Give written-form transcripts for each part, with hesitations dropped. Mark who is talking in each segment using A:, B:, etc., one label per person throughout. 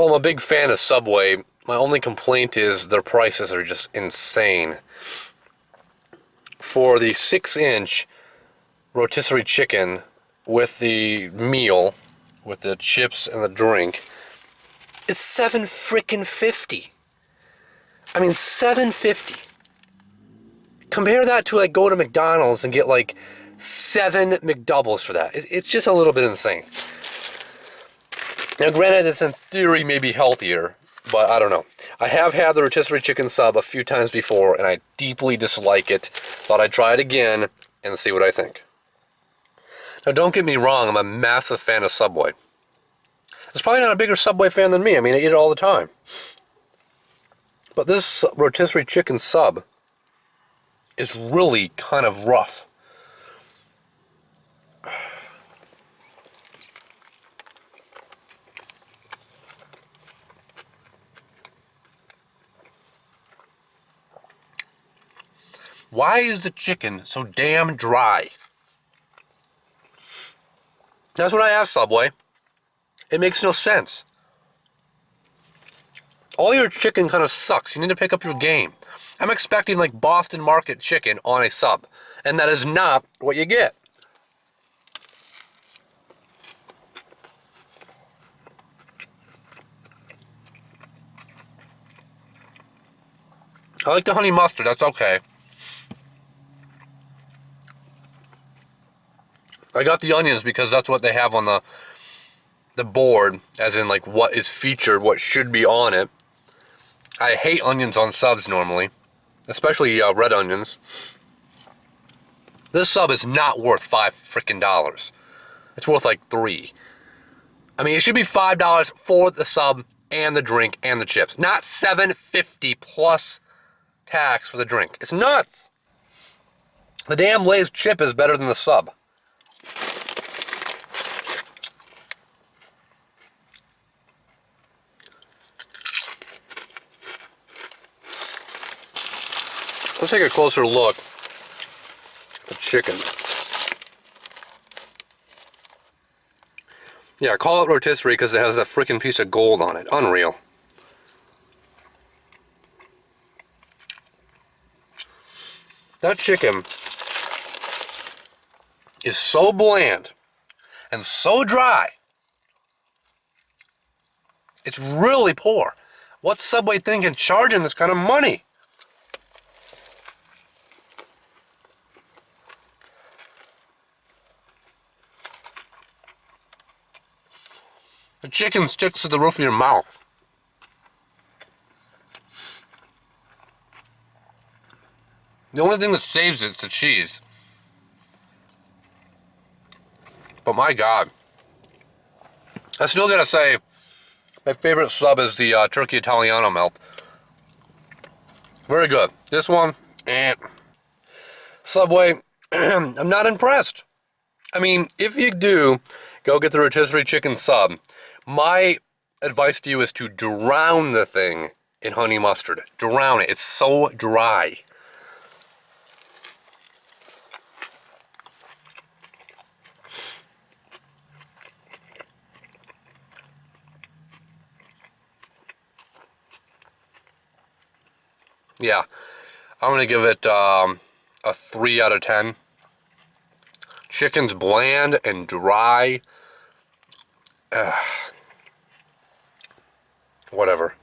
A: Well, I'm a big fan of Subway. My only complaint is their prices are just insane. For the 6-inch rotisserie chicken with the meal, with the chips and the drink, it's $7.50. I mean, $7.50. Compare that to like go to McDonald's and get like 7 McDoubles for that. It's just a little bit insane. Now, granted, it's in theory maybe healthier, but I don't know. I have had the rotisserie chicken sub a few times before, and I deeply dislike it. Thought I'd try it again and see what I think. Now, don't get me wrong, I'm a massive fan of Subway. There's probably not a bigger Subway fan than me. I mean, I eat it all the time. But this rotisserie chicken sub is really kind of rough. Why is the chicken so damn dry? That's what I asked Subway. It makes no sense. All your chicken kind of sucks. You need to pick up your game. I'm expecting like Boston Market chicken on a sub, and that is not what you get. I like the honey mustard, that's okay. I got the onions because that's what they have on the board, as in like what is featured, what should be on it. I hate onions on subs normally, especially red onions. This sub is not worth $5 frickin'. It's worth like $3. I mean, it should be $5 for the sub and the drink and the chips, not $7.50 plus tax for the drink. It's nuts. The damn Lay's chip is better than the sub. Let's take a closer look at the chicken. Yeah, call it rotisserie because it has that freaking piece of gold on it. Unreal. That chicken is so bland and so dry. It's really poor. What's Subway thinking charging this kind of money? The chicken sticks to the roof of your mouth. The only thing that saves it is the cheese. But my God. I still gotta say, my favorite sub is the Turkey Italiano melt. Very good. This one, Subway, I'm not impressed. I mean, if you do go get the rotisserie chicken sub, my advice to you is to drown the thing in honey mustard. Drown it. It's so dry. Yeah, I'm going to give it a 3 out of 10. Chicken's bland and dry. Whatever.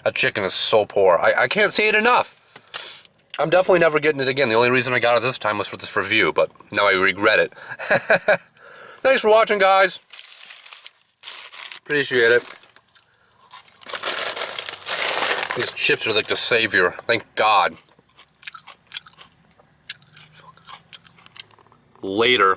A: That chicken is so poor. I can't say it enough. I'm definitely never getting it again. The only reason I got it this time was for this review, but now I regret it. Thanks for watching, guys. Appreciate it. These chips are like the savior. Thank God. Later.